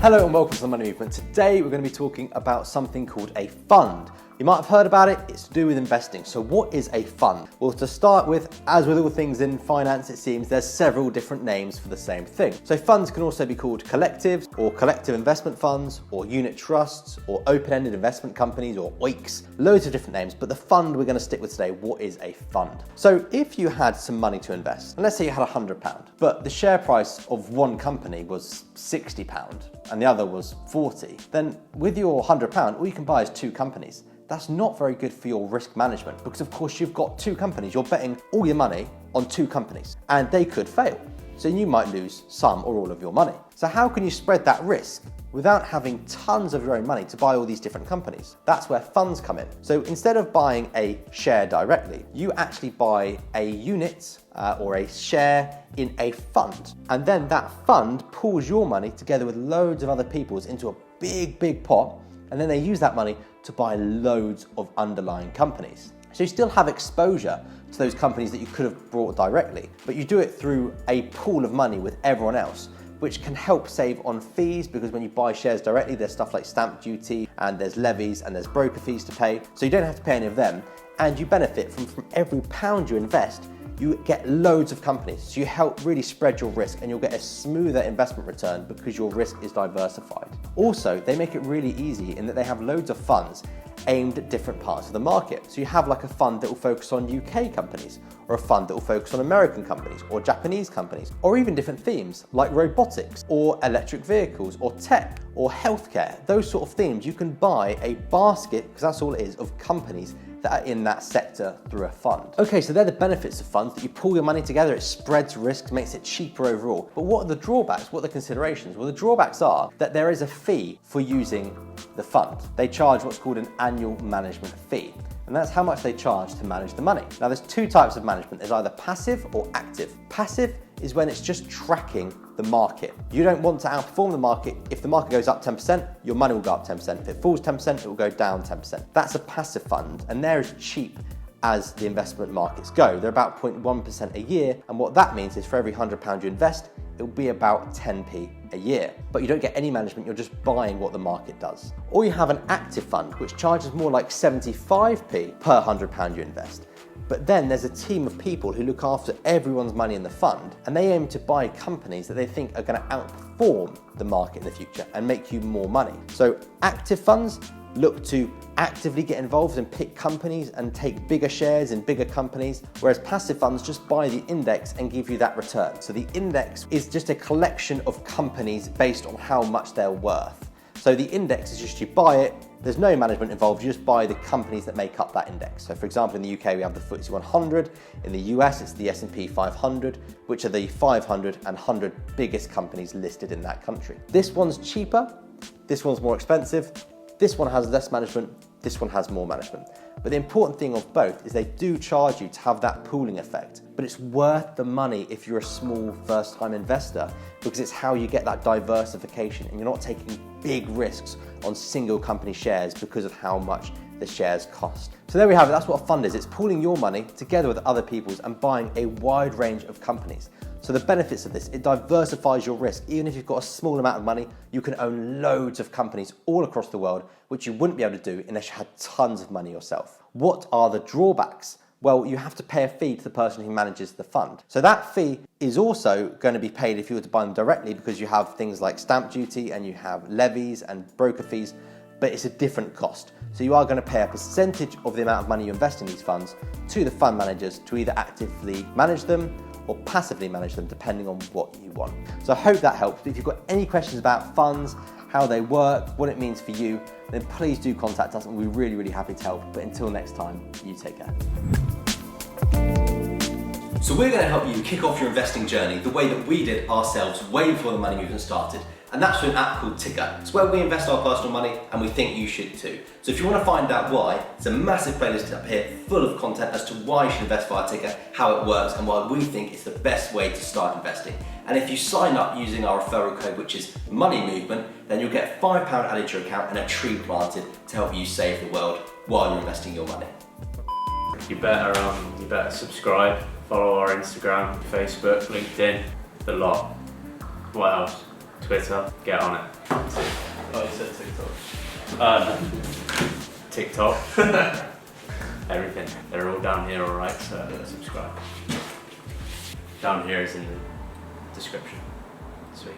Hello and welcome to The Money Movement. Today we're going to be talking about something called a fund. You might have heard about it, it's to do with investing. So what is a fund? Well, to start with, as with all things in finance, it seems there's several different names for the same thing. So funds can also be called collectives or collective investment funds or unit trusts or open-ended investment companies or OICs, loads of different names, but the fund we're going to stick with today, what is a fund? So if you had some money to invest, and let's say you had £100, but the share price of one company was £60 and the other was 40, then with your £100, all you can buy is two companies. That's not very good for your risk management because of course you've got two companies. You're betting all your money on two companies and they could fail. So you might lose some or all of your money. So how can you spread that risk without having tons of your own money to buy all these different companies? That's where funds come in. So instead of buying a share directly, you actually buy a unit or a share in a fund. And then that fund pools your money together with loads of other people's into a big pot. And then they use that money to buy loads of underlying companies. So you still have exposure to those companies that you could have bought directly, but you do it through a pool of money with everyone else, which can help save on fees because when you buy shares directly, there's stuff like stamp duty and there's levies and there's broker fees to pay. So you don't have to pay any of them and you benefit from every pound you invest. You get loads of companies, so you help really spread your risk and you'll get a smoother investment return because your risk is diversified. Also, they make it really easy in that they have loads of funds aimed at different parts of the market. So you have like a fund that will focus on UK companies, or a fund that will focus on American companies, or Japanese companies, or even different themes like robotics, or electric vehicles, or tech, or healthcare. Those sort of themes, you can buy a basket, because that's all it is, of companies that are in that sector through a fund. Okay, so they're the benefits of funds, that you pool your money together, it spreads risk, makes it cheaper overall. But what are the drawbacks? What are the considerations? Well, the drawbacks are that there is a fee for using the fund. They charge what's called an annual management fee. And that's how much they charge to manage the money. Now there's two types of management. There's either passive or active. Passive is when it's just tracking the market. You don't want to outperform the market. If the market goes up 10%, your money will go up 10%. If it falls 10%, it will go down 10%. That's a passive fund and they're as cheap as the investment markets go. They're about 0.1% a year. And what that means is for every £100 you invest, it will be about 10p a year. But you don't get any management, you're just buying what the market does. Or you have an active fund, which charges more like 75p per £100 you invest. But then there's a team of people who look after everyone's money in the fund, and they aim to buy companies that they think are going to outperform the market in the future and make you more money. So active funds look to actively get involved and pick companies and take bigger shares in bigger companies, whereas passive funds just buy the index and give you that return. So the index is just a collection of companies based on how much they're worth. So the index is just you buy it, there's no management involved, you just buy the companies that make up that index. So for example, in the UK, we have the FTSE 100, in the US, it's the S&P 500, which are the 500 and 100 biggest companies listed in that country. This one's cheaper, this one's more expensive, this one has less management, this one has more management. But the important thing of both is they do charge you to have that pooling effect, but it's worth the money if you're a small first-time investor because it's how you get that diversification and you're not taking big risks on single company shares because of how much the shares cost. So there we have it, that's what a fund is. It's pooling your money together with other people's and buying a wide range of companies. So the benefits of this, it diversifies your risk. Even if you've got a small amount of money, you can own loads of companies all across the world, which you wouldn't be able to do unless you had tons of money yourself. What are the drawbacks? Well, you have to pay a fee to the person who manages the fund. So that fee is also going to be paid if you were to buy them directly because you have things like stamp duty and you have levies and broker fees, but it's a different cost. So you are going to pay a percentage of the amount of money you invest in these funds to the fund managers to either actively manage them or passively manage them depending on what you want. So I hope that helps. But if you've got any questions about funds, how they work, what it means for you, then please do contact us and we're really, really happy to help. But until next time, you take care. So we're going to help you kick off your investing journey the way that we did ourselves way before the money movement started. And that's through an app called Tickr. It's where we invest our personal money and we think you should too. So if you want to find out why, it's a massive playlist up here full of content as to why you should invest via Tickr, how it works and why we think it's the best way to start investing. And if you sign up using our referral code, which is Money Movement, then you'll get £5 added to your account and a tree planted to help you save the world while you're investing your money. You better subscribe, follow our Instagram, Facebook, LinkedIn, the lot. What else? Twitter, get on it. Oh, you said TikTok. No. TikTok. Everything. They're all down here, alright, so subscribe. Down here is in the description. Sweet.